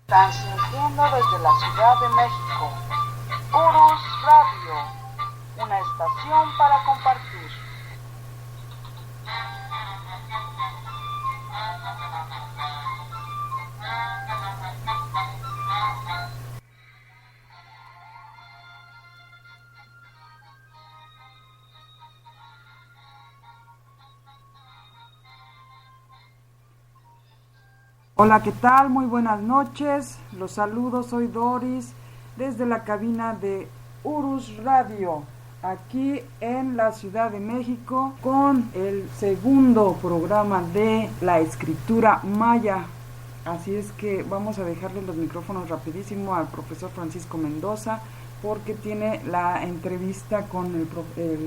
Transmitiendo desde la Ciudad de México, Urus Radio, una estación para compartir. Hola, ¿qué tal? Muy buenas noches. Los saludo, soy Doris, desde la cabina de Urus Radio, aquí en la Ciudad de México, con el segundo programa de la escritura maya. Así es que vamos a dejarle los micrófonos rapidísimo al profesor Francisco Mendoza, porque tiene la entrevista con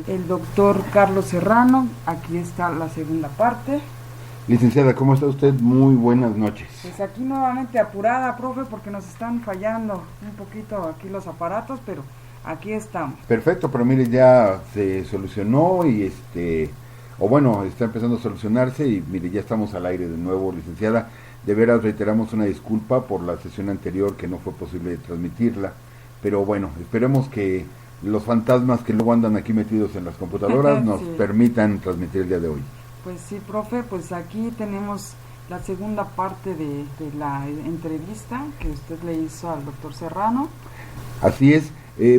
el doctor Carlos Serrano. Aquí está la segunda parte. Licenciada, ¿cómo está usted? Muy buenas noches. Pues aquí nuevamente apurada, profe, porque nos están fallando un poquito aquí los aparatos, pero aquí estamos. Perfecto, pero mire, ya se solucionó y o bueno, está empezando a solucionarse y mire, ya estamos al aire de nuevo, licenciada. De veras reiteramos una disculpa por la sesión anterior que no fue posible transmitirla, pero bueno, esperemos que los fantasmas que luego andan aquí metidos en las computadoras nos permitan transmitir el día de hoy. Pues sí, profe, pues aquí tenemos la segunda parte de la entrevista que usted le hizo al doctor Serrano. Así es,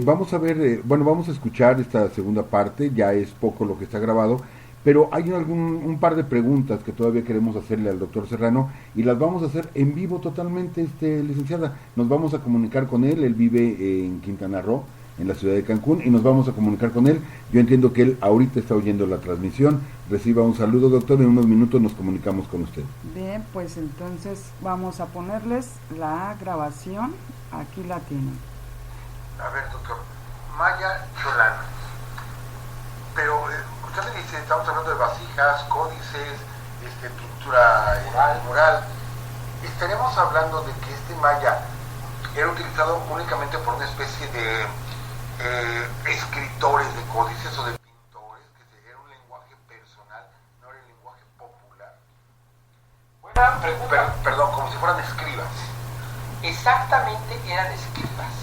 vamos a ver, vamos a escuchar esta segunda parte, ya es poco lo que está grabado, pero hay un par de preguntas que todavía queremos hacerle al doctor Serrano y las vamos a hacer en vivo totalmente, licenciada. Nos vamos a comunicar con él vive en Quintana Roo, en la ciudad de Cancún, y nos vamos a comunicar con él. Yo entiendo que él ahorita está oyendo la transmisión. Reciba un saludo, doctor, en unos minutos nos comunicamos con usted. Bien, pues entonces vamos a ponerles la grabación. Aquí la tienen. A ver, doctor, Maya Cholán, pero usted me dice, estamos hablando de vasijas, códices, pintura mural. Estaremos hablando de que este Maya era utilizado únicamente por una especie de escritores de códices o de pintores, que era un lenguaje personal, no era el lenguaje popular. Buena pregunta. Perdón, como si fueran escribas. Exactamente, eran escribas.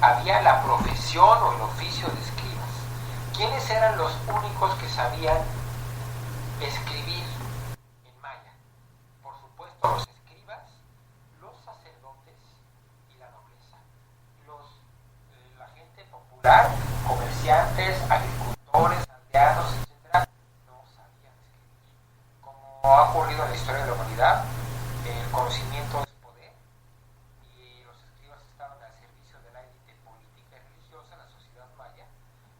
Había la profesión o el oficio de escribas. ¿Quiénes eran los únicos que sabían escribir en maya? Por supuesto, los escribas, los sacerdotes y la nobleza. La gente popular, comerciantes, agricultores, aldeanos, etc., no sabían escribir. Como ha ocurrido en la historia de la humanidad, el conocimiento es poder y los escribas estaban al servicio de la élite política y religiosa, la sociedad maya,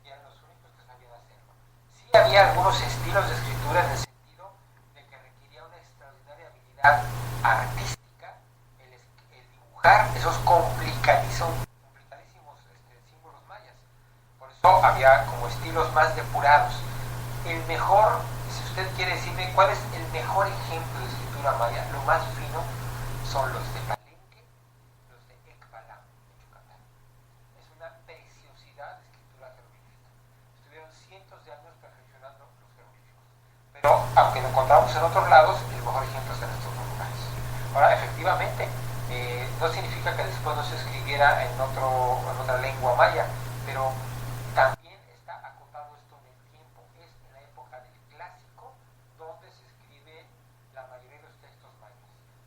y eran los únicos que sabían hacerlo. Sí había algunos estilos de escritura en el sentido de que requería una extraordinaria habilidad artística el dibujar esos complicadísimos símbolos mayas. Por eso había como estilos más depurados. El mejor, si usted quiere decirme cuál es el mejor ejemplo de escritura maya, lo más fino son los de Palenque, los de Ecbalán, en Yucatán. Es una preciosidad de escritura jeroglífica. Estuvieron cientos de años perfeccionando los jeroglíficos. Pero aunque lo encontramos en otros lados, el mejor ejemplo está en estos dos lugares. Ahora, efectivamente, no significa que después no se escribiera en otra lengua maya, pero también está acotado esto en el tiempo. Es en la época del clásico donde se escribe la mayoría de los textos mayas.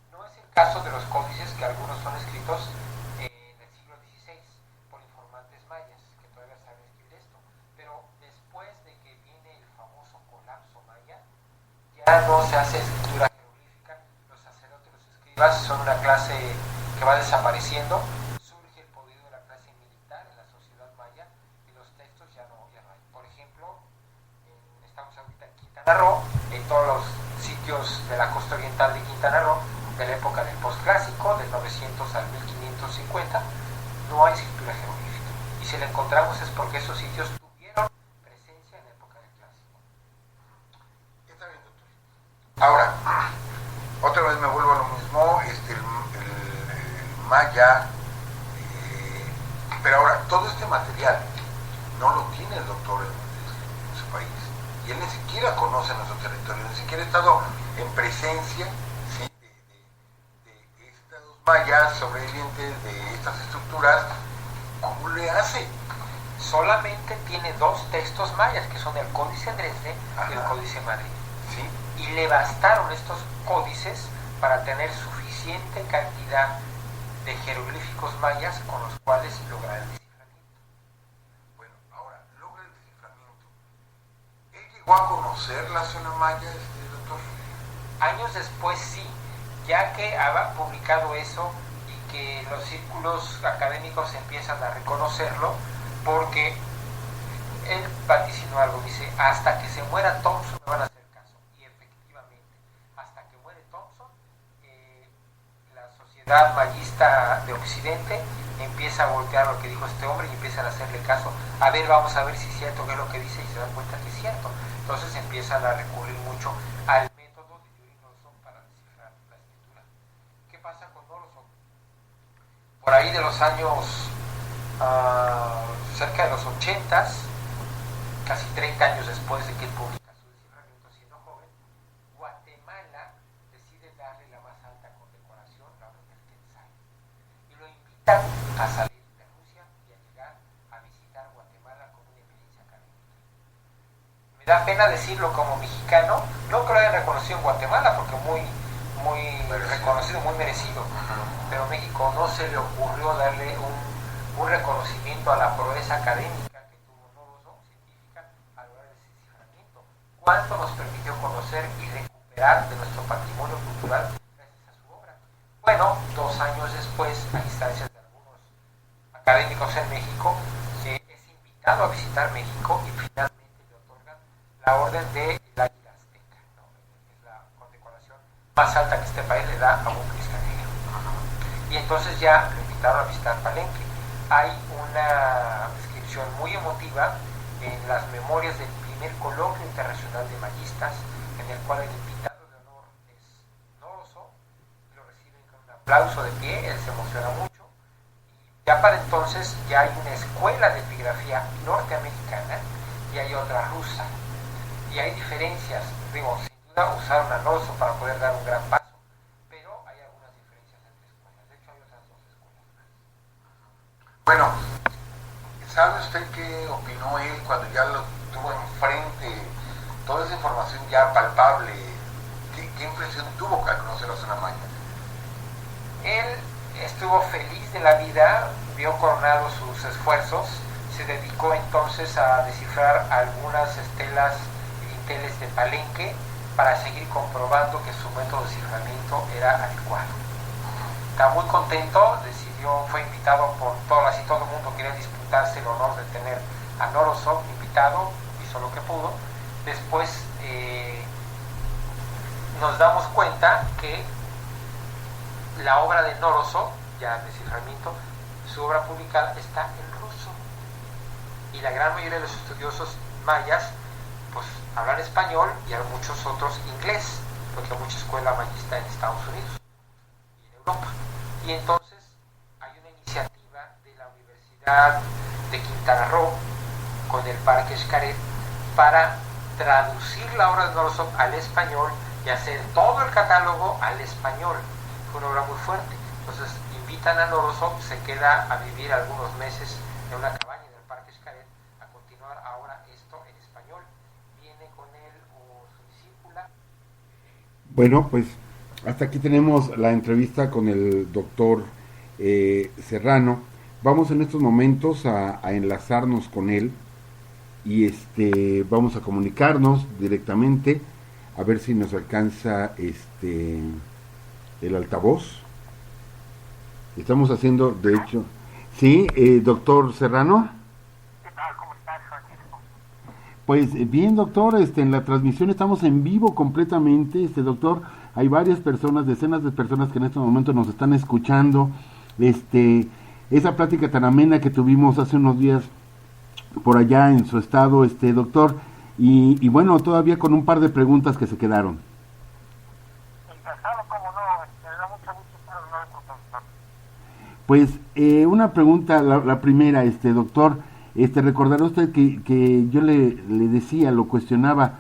No es el caso de los códices, que algunos son escritos en el siglo XVI por informantes mayas que todavía saben escribir esto, pero después de que viene el famoso colapso maya, ya no se hace escritura jeroglífica. Los sacerdotes, los escribas son una clase que va desapareciendo. Surge el poder de la clase militar en la sociedad maya y los textos ya no hay. Por ejemplo, estamos ahorita en Quintana Roo, en todos los sitios de la costa oriental de Quintana Roo, de la época del postclásico, del 900 al 1550, no hay escritura jeroglífica. Y si la encontramos es porque esos sitios tuvieron presencia en la época del clásico. Está bien, doctor. Ahora, otra vez me vuelvo a lo mismo, el maya, pero ahora, todo este material no lo tiene el doctor en su país, y él ni siquiera conoce nuestro territorio, ni siquiera ha estado en presencia, ¿sí?, de estos mayas sobrevivientes de estas estructuras, ¿cómo le hace? Solamente tiene 2 textos mayas, que son el Códice Dresde y el Códice Madrid. ¿Sí? Y le bastaron estos códices para tener suficiente cantidad de jeroglíficos mayas con los cuales lograr el desciframiento. Bueno, ahora, logra el desciframiento. ¿Él llegó a conocer la zona maya, doctor? Años después sí, ya que ha publicado eso y que los círculos académicos empiezan a reconocerlo, porque él vaticinó algo, dice, hasta que se muera Thompson me van a hacer caso. Y efectivamente, hasta que muere Thompson, la sociedad mayista de Occidente empieza a voltear lo que dijo este hombre y empiezan a hacerle caso. A ver, vamos a ver si es cierto que es lo que dice, y se dan cuenta que es cierto. Entonces empiezan a recurrir mucho al método de Yuri Nolson para descifrar la escritura. ¿Qué pasa con Nolson? Por ahí de los años cerca de los 80s, casi 30 años después de que él publica su desciframiento siendo joven, Guatemala decide darle la más alta condecoración, la Orden del Quetzal, y lo invitan a salir de Rusia y a llegar a visitar Guatemala con una eminencia académica. Me da pena decirlo como mexicano, no creo que lo hayan reconocido en Guatemala porque muy reconocido, muy merecido, pero a México no se le ocurrió darle un reconocimiento a la proeza académica que tuvo Nolson, científica, a la hora del desciframiento. ¿Cuánto nos permitió conocer y recuperar de nuestro patrimonio cultural gracias a su obra? Bueno, 2 años después, a instancias de algunos académicos en México, es invitado a visitar México y finalmente le otorgan la Orden de la Águila Azteca, ¿no? Es la condecoración más alta que este país le da a un extranjero. Y entonces ya lo invitaron a visitar Palenque. Hay una descripción muy emotiva en las memorias del primer coloquio internacional de mayistas, en el cual el invitado de honor es Nolson, lo reciben con un aplauso de pie, él se emociona mucho, y ya para entonces ya hay una escuela de epigrafía norteamericana y hay otra rusa, y hay diferencias, digo, sin duda usaron a Nolson para poder dar un gran paso, pero hay algunas diferencias entre escuelas, de hecho hay otras 2 escuelas más. Bueno, ¿sabe usted qué opinó él cuando ya lo tuvo enfrente? Toda esa información ya palpable. ¿Qué impresión tuvo al conocer la zona maya? Él estuvo feliz de la vida, vio coronados sus esfuerzos, se dedicó entonces a descifrar algunas estelas y dinteles de Palenque para seguir comprobando que su método de desciframiento era adecuado. Está muy contento, fue invitado por todas y todo el mundo quería disputarse el honor de tener a Nolson invitado, hizo lo que pudo. Después nos damos cuenta que la obra de Nolson, ya el desciframiento, su obra publicada está en ruso, y la gran mayoría de los estudiosos mayas pues hablan español y hay muchos otros inglés, porque hay mucha escuela mayista en Estados Unidos y en Europa. Y entonces iniciativa de la Universidad de Quintana Roo con el Parque Xcaret para traducir la obra de Nolson al español y hacer todo el catálogo al español. Fue una obra muy fuerte. Entonces invitan a Nolson, se queda a vivir algunos meses en una cabaña del Parque Xcaret a continuar ahora esto en español. Viene con él o su discípula. Bueno, pues hasta aquí tenemos la entrevista con el doctor Serrano. Vamos en estos momentos a enlazarnos con él y vamos a comunicarnos directamente a ver si nos alcanza el altavoz. Estamos haciendo, de hecho, sí, doctor Serrano. ¿Qué tal? ¿Cómo estás, Francisco? Pues bien, doctor, en la transmisión estamos en vivo completamente, doctor. Hay varias personas, decenas de personas que en este momento nos están escuchando. Esa plática tan amena que tuvimos hace unos días por allá en su estado, doctor, y bueno, todavía con un par de preguntas que se quedaron. Encantado, como no, me da mucho gusto estar hablando con usted. Pues una pregunta, la primera, doctor, recordará usted que yo le decía, lo cuestionaba,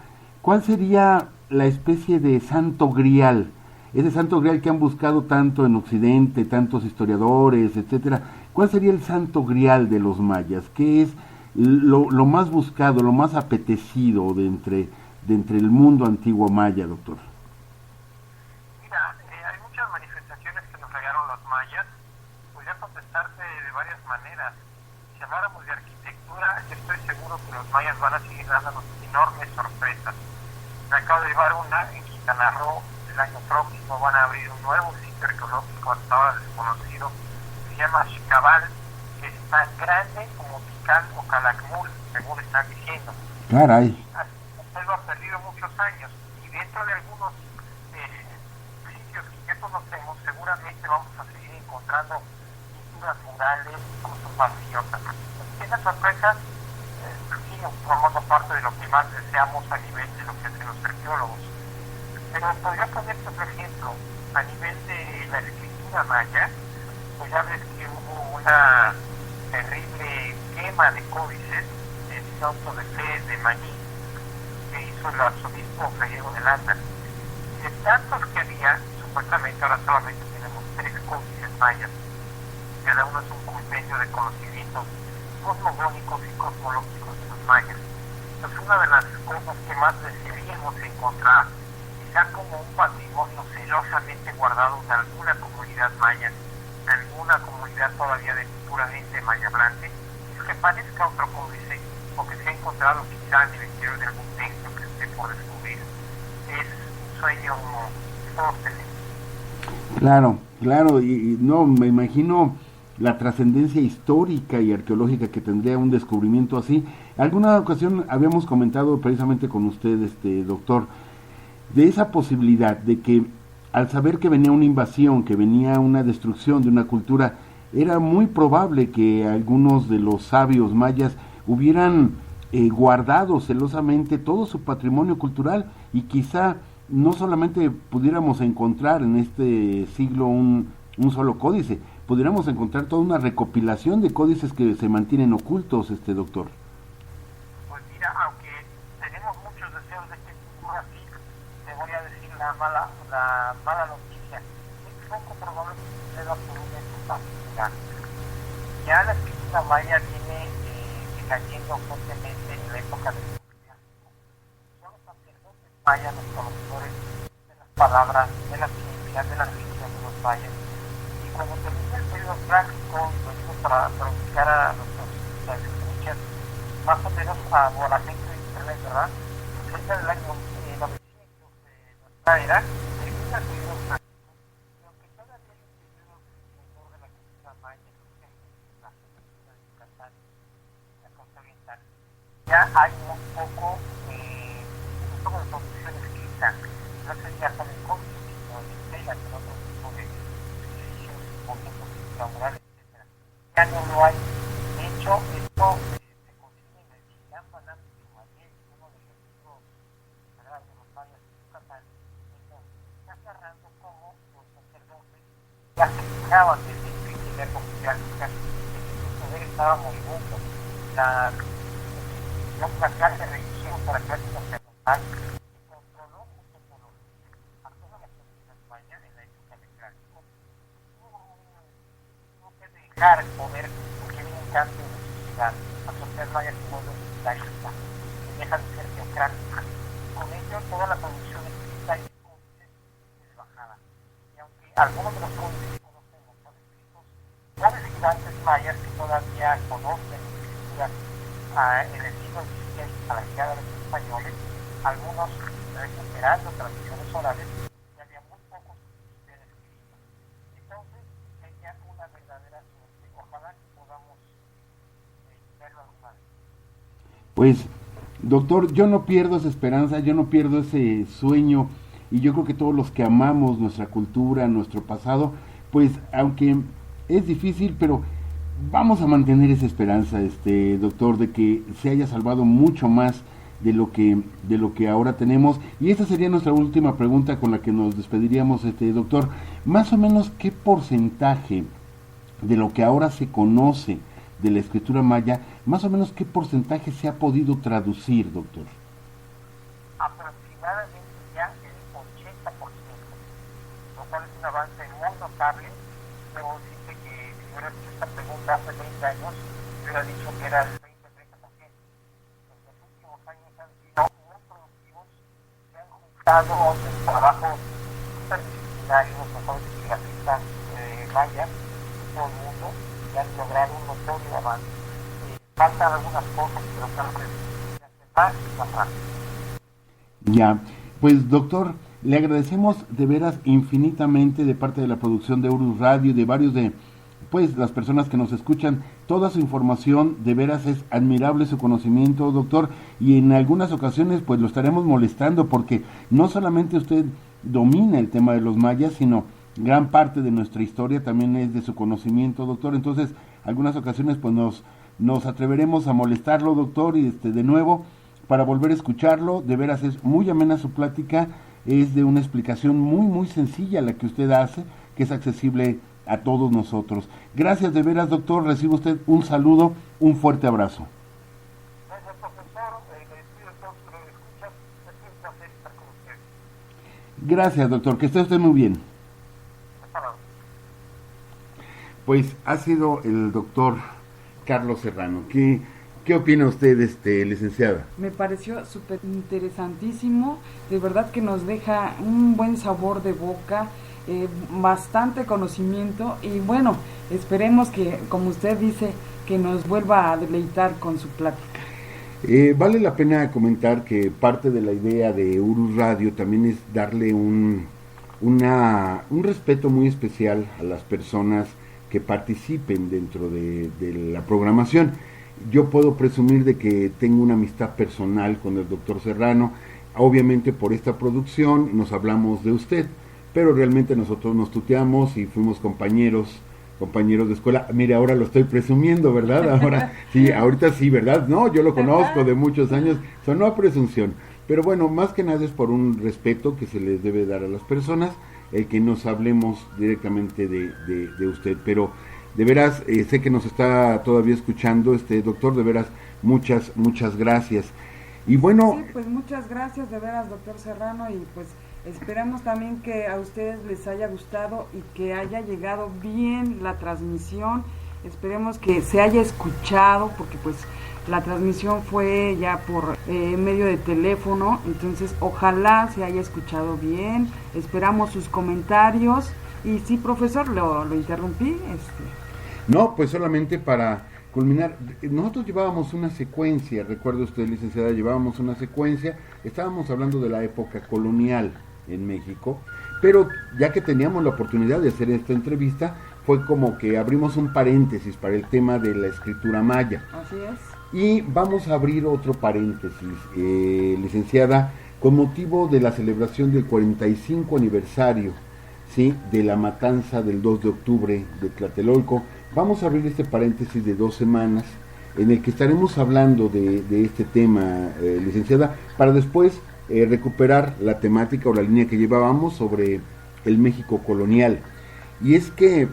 ¿cuál sería la especie de santo grial ese santo grial que han buscado tanto en Occidente, tantos historiadores, etcétera. ¿Cuál sería el santo grial de los mayas? ¿Qué es lo más buscado, lo más apetecido de entre el mundo antiguo maya, doctor? Mira, hay muchas manifestaciones que nos regalaron los mayas. Podría contestarte de varias maneras. Si habláramos de arquitectura, yo estoy seguro que los mayas van a seguir dándonos enormes sorpresas. Me acabo de llevar una en Quintana Roo. El año próximo van a abrir un nuevo sitio arqueológico hasta ahora desconocido. Se llama Xcabal, que es tan grande como Tikal o Calakmul, según están diciendo. Caray. Él lo ha perdido muchos años. Y dentro de algunos sitios que ya conocemos, seguramente vamos a seguir encontrando pinturas murales, cosas maravillosas. Esas sorpresas siguen formando parte de lo que más deseamos a nivel de lo que hacen los arqueólogos. Pero podría ponerte otro ejemplo. A nivel de la escritura maya, pues ya ves que hubo una terrible quema de códices en Santo de Fe de Maní, que hizo el arzobispo Gallego de Landa. Y de tantos que había, supuestamente ahora solamente tenemos 3 códices mayas. Cada uno es un compendio de conocimientos cosmogónicos y cosmológicos de los mayas. Entonces, una de las cosas que más desearíamos encontrar, quizá como un patrimonio celosamente guardado de alguna comunidad maya, alguna comunidad todavía de puramente maya hablante, es que parezca otro códice o que se ha encontrado quizá en el interior de algún texto que esté por descubrir. Es un sueño que todos tenemos. Claro, claro, y no, me imagino la trascendencia histórica y arqueológica que tendría un descubrimiento así. Alguna ocasión habíamos comentado precisamente con usted, doctor, de esa posibilidad de que al saber que venía una invasión, que venía una destrucción de una cultura, era muy probable que algunos de los sabios mayas hubieran guardado celosamente todo su patrimonio cultural y quizá no solamente pudiéramos encontrar en este siglo un solo códice, pudiéramos encontrar toda una recopilación de códices que se mantienen ocultos, doctor. Pues mira, aunque tenemos muchos deseos de que ocurra así, te voy a decir la mala noticia. Es poco probable que suceda por una incapacidad. Ya la escritura maya viene cayendo fuertemente en la época del cristianismo. Son los sacerdotes mayas los conocedores de las palabras, de la ciencia, de la religión de los mayas. Y cuando termina el periodo clásico, lo digo para pronunciar a nuestros escuchas, más o menos a la gente de internet, ¿verdad? Cerca del año 900 de nuestra era, termina el periodo clásico. Y aunque todavía hay un periodo menor de la cultura maya, la cultura de Yucatán, la costa oriental, ya hay un poco de producción escrita. No sé, ya saben cómo, sino en Estela, con otro tipo de edificios, movimientos culturales, etc. Ya no lo hay. De hecho, esto se consigue en el Chilambalam de Umayel, uno de los libros sagrados de los mayas de Yucatán, en donde está narrando cómo los sacerdotes ya se fijaban desde el primer oficial que su poder estaba moribundo. La clase religiosa, la clase sacerdotal, que controló junto con a toda la sociedad maya en la época del clásico, tuvo que dejar el poder porque viene un cambio de sociedad. La sociedad maya se vuelve militarista, deja de ser teocrática. Con ello, toda la producción escrita y de códices es bajada. Y aunque algunos de los códices que conocemos son escritos por escribantes mayas que todavía conocen escrituras en el siglo XVI a la llegada de los españoles, algunos recuperando tradiciones orales, y había muy pocos que estén escritos. Entonces, sería una verdadera suerte. Ojalá que podamos verlo alguna vez. Pues, doctor, yo no pierdo esa esperanza, yo no pierdo ese sueño, y yo creo que todos los que amamos nuestra cultura, nuestro pasado, pues, aunque es difícil, pero vamos a mantener esa esperanza, doctor, de que se haya salvado mucho más de lo que ahora tenemos. Y esta sería nuestra última pregunta con la que nos despediríamos, doctor. Más o menos, ¿qué porcentaje de lo que ahora se conoce de la escritura maya, más o menos qué porcentaje se ha podido traducir, doctor? Aproximadamente ya el 80%. notable. Debo decirte que si hubiera hecho esta pregunta hace 20 años, hubiera dicho que era el 20-30%. Los últimos años han sido muy productivos, se han juntado el trabajo interdisciplinario, los mejores especialistas mayas de todo el mundo, y han logrado un notorio avance. Faltan algunas cosas, pero están más y más rápido. Ya, pues doctor, le agradecemos de veras infinitamente de parte de la producción de Urus Radio y de varios de pues las personas que nos escuchan, toda su información, de veras es admirable su conocimiento, doctor, y en algunas ocasiones pues lo estaremos molestando porque no solamente usted domina el tema de los mayas, sino gran parte de nuestra historia también es de su conocimiento, doctor. Entonces, algunas ocasiones pues nos atreveremos a molestarlo, doctor, y de nuevo para volver a escucharlo. De veras es muy amena su plática, es de una explicación muy muy sencilla la que usted hace, que es accesible a todos nosotros. Gracias de veras, doctor, recibe usted un saludo, un fuerte abrazo. Gracias, profesor, me despido de todos los que escuchan, es un placer estar con ustedes. Gracias, doctor, que esté usted muy bien. Hasta luego. Pues ha sido el doctor Carlos Serrano. ¿Qué opina usted, licenciada? Me pareció súper interesantísimo, de verdad que nos deja un buen sabor de boca, bastante conocimiento y bueno, esperemos que, como usted dice, que nos vuelva a deleitar con su plática. Vale la pena comentar que parte de la idea de Urus Radio también es darle un respeto muy especial a las personas que participen dentro de la programación. Yo puedo presumir de que tengo una amistad personal con el doctor Serrano. Obviamente por esta producción nos hablamos de usted, pero realmente nosotros nos tuteamos y fuimos compañeros de escuela. Mire, ahora lo estoy presumiendo, ¿verdad? Ahora sí, ahorita sí, ¿verdad? No, yo lo conozco de muchos años, sonó a presunción. Pero bueno, más que nada es por un respeto que se les debe dar a las personas, el que nos hablemos directamente de usted. Pero de veras, sé que nos está todavía escuchando, doctor, de veras, muchas gracias. Y bueno... Sí, pues muchas gracias de veras, doctor Serrano, y pues esperamos también que a ustedes les haya gustado y que haya llegado bien la transmisión. Esperemos que se haya escuchado, porque pues la transmisión fue ya por medio de teléfono, entonces ojalá se haya escuchado bien. Esperamos sus comentarios. Y sí, profesor, lo interrumpí. No, pues solamente para culminar, nosotros llevábamos una secuencia, recuerda usted, licenciada, llevábamos una secuencia, estábamos hablando de la época colonial en México, pero ya que teníamos la oportunidad de hacer esta entrevista, fue como que abrimos un paréntesis para el tema de la escritura maya. Así es. Y vamos a abrir otro paréntesis, licenciada, con motivo de la celebración del 45 aniversario, ¿sí?, de la matanza del 2 de octubre de Tlatelolco. Vamos a abrir este paréntesis de 2 semanas en el que estaremos hablando de este tema, licenciada, para después recuperar la temática o la línea que llevábamos sobre el México colonial. Y es que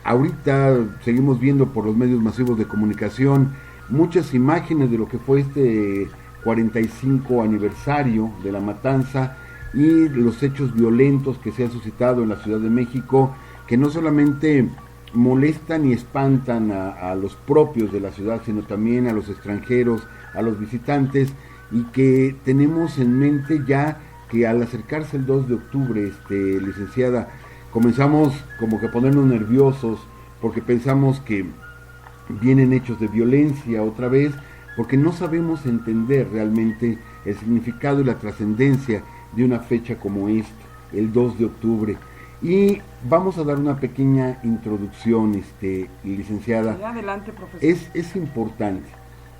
ahorita seguimos viendo por los medios masivos de comunicación muchas imágenes de lo que fue este 45 aniversario de la matanza y los hechos violentos que se han suscitado en la Ciudad de México, que no solamente molestan y espantan a los propios de la ciudad, sino también a los extranjeros, a los visitantes, y que tenemos en mente ya que al acercarse el 2 de octubre, licenciada, comenzamos como que a ponernos nerviosos, porque pensamos que vienen hechos de violencia otra vez, porque no sabemos entender realmente el significado y la trascendencia de una fecha como esta, el 2 de octubre. Y vamos a dar una pequeña introducción, licenciada. Sí, adelante, profesor.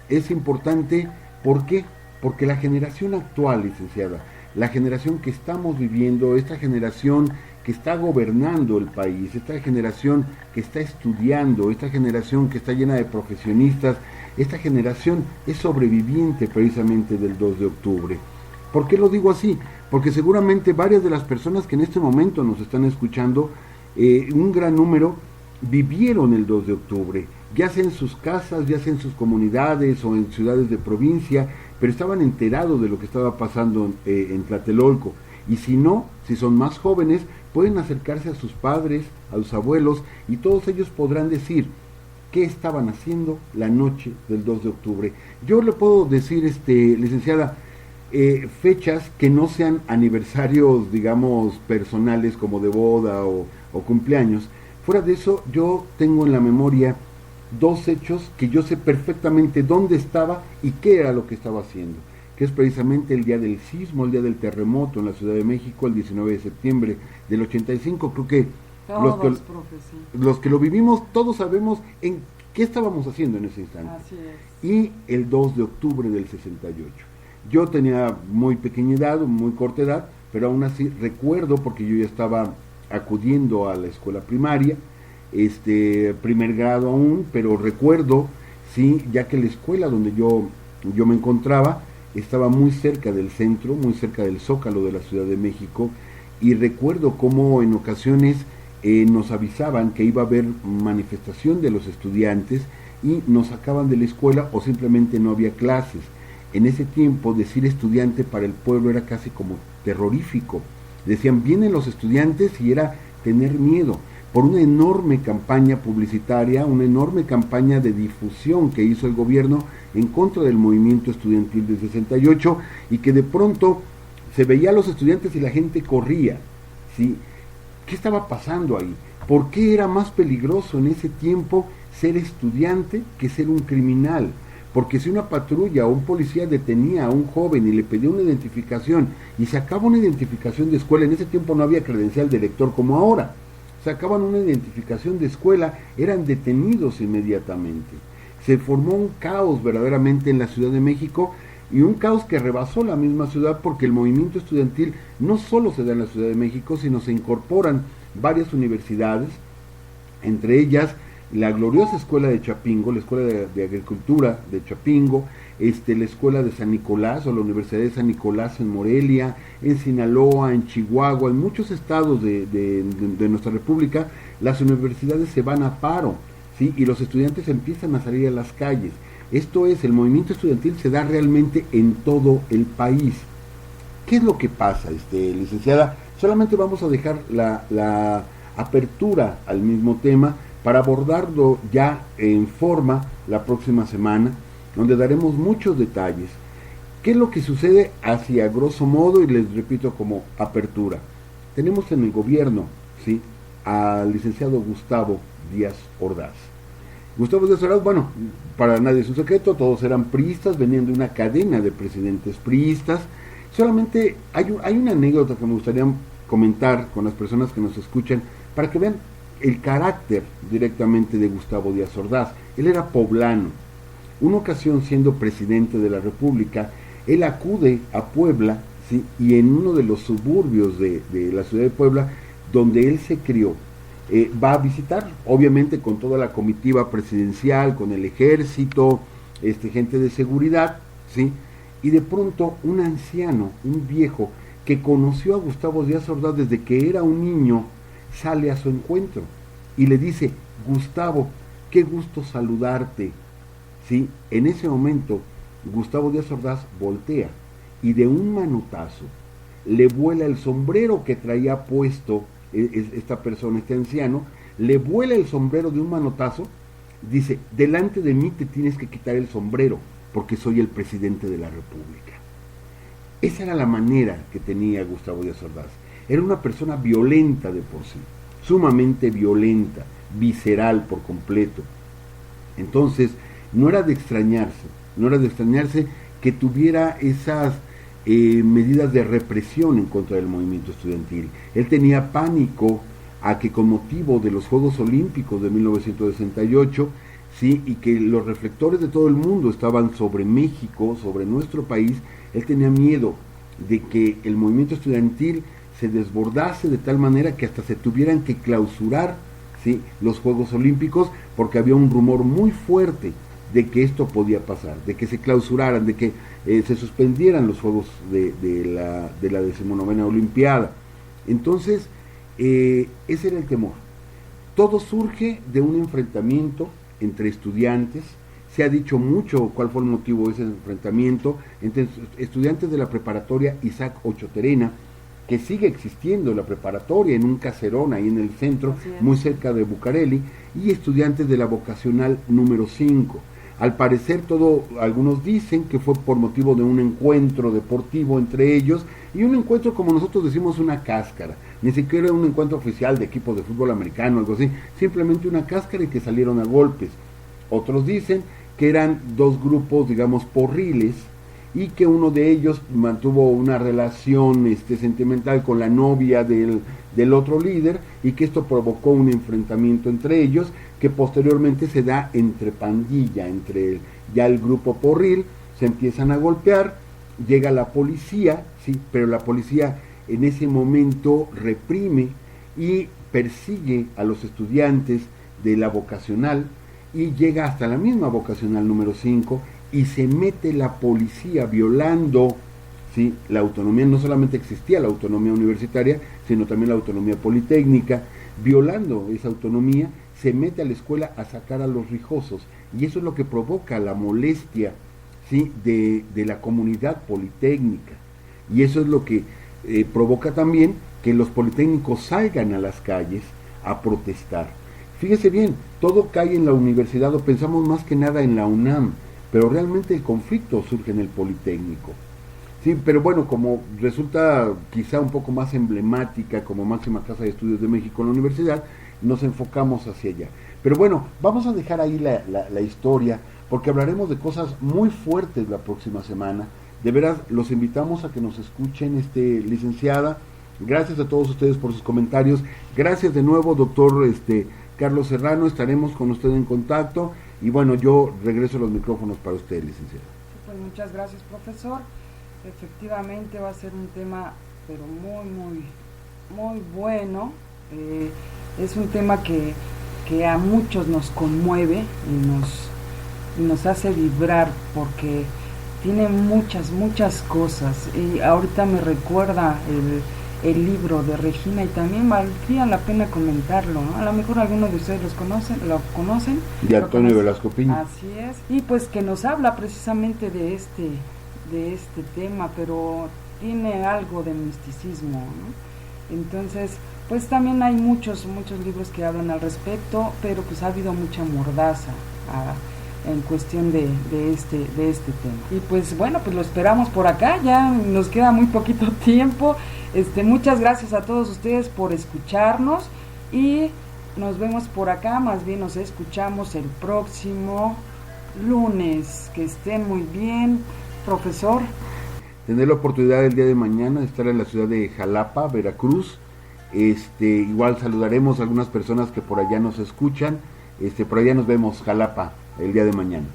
Es importante, ¿por qué? Porque la generación actual, licenciada, la generación que estamos viviendo, esta generación que está gobernando el país, esta generación que está estudiando, esta generación que está llena de profesionistas, esta generación es sobreviviente precisamente del 2 de octubre. ¿Por qué lo digo así? Porque seguramente varias de las personas que en este momento nos están escuchando, un gran número, vivieron el 2 de octubre, ya sea en sus casas, ya sea en sus comunidades o en ciudades de provincia, pero estaban enterados de lo que estaba pasando en Tlatelolco. Y si no, si son más jóvenes, pueden acercarse a sus padres, a sus abuelos, y todos ellos podrán decir qué estaban haciendo la noche del 2 de octubre. Yo le puedo decir, licenciada, fechas que no sean aniversarios, digamos, personales como de boda o cumpleaños. Fuera de eso, yo tengo en la memoria 2 hechos que yo sé perfectamente dónde estaba y qué era lo que estaba haciendo, que es precisamente el día del sismo, el día del terremoto en la Ciudad de México, el 19 de septiembre del 85. Creo que los que lo vivimos, todos sabemos en qué estábamos haciendo en ese instante. Así es. Y el 2 de octubre del 68. Yo tenía muy pequeña edad, muy corta edad, pero aún así recuerdo, porque yo ya estaba acudiendo a la escuela primaria, primer grado aún, pero recuerdo, sí, ya que la escuela donde yo me encontraba estaba muy cerca del centro, muy cerca del Zócalo de la Ciudad de México, y recuerdo cómo en ocasiones nos avisaban que iba a haber manifestación de los estudiantes y nos sacaban de la escuela o simplemente no había clases. En ese tiempo decir estudiante para el pueblo era casi como terrorífico. Decían, vienen los estudiantes, y era tener miedo, por una enorme campaña publicitaria, una enorme campaña de difusión que hizo el gobierno en contra del movimiento estudiantil del 68, y que de pronto se veía a los estudiantes y la gente corría, ¿sí? ¿Qué estaba pasando ahí? ¿Por qué era más peligroso en ese tiempo ser estudiante que ser un criminal? Porque si una patrulla o un policía detenía a un joven y le pedía una identificación, y sacaba una identificación de escuela, en ese tiempo no había credencial de lector como ahora, sacaban una identificación de escuela, eran detenidos inmediatamente. Se formó un caos verdaderamente en la Ciudad de México, y un caos que rebasó la misma ciudad, porque el movimiento estudiantil no solo se da en la Ciudad de México, sino se incorporan varias universidades, entre ellas la gloriosa escuela de Chapingo, la escuela de agricultura de Chapingo, la escuela de San Nicolás o la Universidad de San Nicolás en Morelia, en Sinaloa, en Chihuahua, en muchos estados de nuestra república. Las universidades se van a paro, ¿sí? Y los estudiantes empiezan a salir a las calles. Esto es, el movimiento estudiantil se da realmente en todo el país. ¿Qué es lo que pasa, licenciada? Solamente vamos a dejar la apertura al mismo tema para abordarlo ya en forma la próxima semana, donde daremos muchos detalles. ¿Qué es lo que sucede hacia grosso modo? Y les repito como apertura. Tenemos en el gobierno, ¿sí?, al licenciado Gustavo Díaz Ordaz. Gustavo Díaz Ordaz, bueno, para nadie es un secreto, todos eran priistas, venían de una cadena de presidentes priistas. Solamente hay una anécdota que me gustaría comentar con las personas que nos escuchan, para que vean el carácter directamente de Gustavo Díaz Ordaz. Él era poblano. Una ocasión, siendo presidente de la República, él acude a Puebla, ¿sí?, y en uno de los suburbios de la ciudad de Puebla, donde él se crió, va a visitar, obviamente con toda la comitiva presidencial, con el ejército, gente de seguridad, ¿sí? Y de pronto un anciano, un viejo, que conoció a Gustavo Díaz Ordaz desde que era un niño, sale a su encuentro y le dice: Gustavo, qué gusto saludarte, ¿sí? En ese momento Gustavo Díaz Ordaz voltea y de un manotazo le vuela el sombrero que traía puesto esta persona, este anciano, le vuela el sombrero de un manotazo. Dice: delante de mí te tienes que quitar el sombrero, porque soy el presidente de la República. Esa era la manera que tenía Gustavo Díaz Ordaz. Era una persona violenta de por sí, sumamente violenta, visceral por completo. Entonces, no era de extrañarse que tuviera esas medidas de represión en contra del movimiento estudiantil. Él tenía pánico a que, con motivo de los Juegos Olímpicos de 1968, ¿sí?, y que los reflectores de todo el mundo estaban sobre México, sobre nuestro país, él tenía miedo de que el movimiento estudiantil se desbordase de tal manera que hasta se tuvieran que clausurar, ¿sí?, los Juegos Olímpicos, porque había un rumor muy fuerte de que esto podía pasar, de que se clausuraran, de que se suspendieran los Juegos de la 19ª Olimpiada. Entonces, ese era el temor. Todo surge de un enfrentamiento entre estudiantes. Se ha dicho mucho cuál fue el motivo de ese enfrentamiento entre estudiantes de la preparatoria Isaac Ochoterena que sigue existiendo la preparatoria en un caserón ahí en el centro, muy cerca de Bucareli, y estudiantes de la vocacional número 5. Al parecer algunos dicen que fue por motivo de un encuentro deportivo entre ellos, y un encuentro, como nosotros decimos, una cáscara, ni siquiera un encuentro oficial de equipo de fútbol americano, algo así, simplemente una cáscara y que salieron a golpes. Otros dicen que eran dos grupos, digamos, porriles, y que uno de ellos mantuvo una relación sentimental con la novia del otro líder, y que esto provocó un enfrentamiento entre ellos, que posteriormente se da entre pandilla, entre ya el grupo porril, se empiezan a golpear, llega la policía, sí, pero la policía en ese momento reprime y persigue a los estudiantes de la vocacional, y llega hasta la misma vocacional número 5, y se mete la policía violando, ¿sí?, la autonomía. No solamente existía la autonomía universitaria, sino también la autonomía politécnica. Violando esa autonomía, se mete a la escuela a sacar a los rijosos, y eso es lo que provoca la molestia, ¿sí?, de la comunidad politécnica, y eso es lo que provoca también que los politécnicos salgan a las calles a protestar. Fíjese bien, todo cae en la universidad, o pensamos más que nada en la UNAM, pero realmente el conflicto surge en el Politécnico. Sí, pero bueno, como resulta quizá un poco más emblemática como máxima casa de estudios de México en la universidad, nos enfocamos hacia allá. Pero bueno, vamos a dejar ahí la historia, porque hablaremos de cosas muy fuertes la próxima semana. De veras, los invitamos a que nos escuchen, licenciada. Gracias a todos ustedes por sus comentarios. Gracias de nuevo, doctor Carlos Serrano. Estaremos con usted en contacto. Y bueno, yo regreso los micrófonos para usted, licenciado. Pues muchas gracias, profesor. Efectivamente va a ser un tema, pero muy bueno. Es un tema que a muchos nos conmueve y nos hace vibrar, porque tiene muchas cosas. Y ahorita me recuerda el libro de Regina, y también valdría la pena comentarlo, ¿no? A lo mejor algunos de ustedes lo conocen. De Antonio Velasco Piña. Así es. Y pues que nos habla precisamente de este tema, pero tiene algo de misticismo, ¿no? Entonces, pues también hay muchos libros que hablan al respecto, pero pues ha habido mucha mordaza en cuestión de este tema. Y pues bueno, pues lo esperamos por acá, ya nos queda muy poquito tiempo. Muchas gracias a todos ustedes por escucharnos, y nos vemos por acá, más bien nos escuchamos el próximo lunes. Que estén muy bien, profesor. Tener la oportunidad el día de mañana de estar en la ciudad de Jalapa, Veracruz. Igual saludaremos a algunas personas que por allá nos escuchan. Por allá nos vemos, Jalapa, el día de mañana.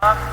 Up.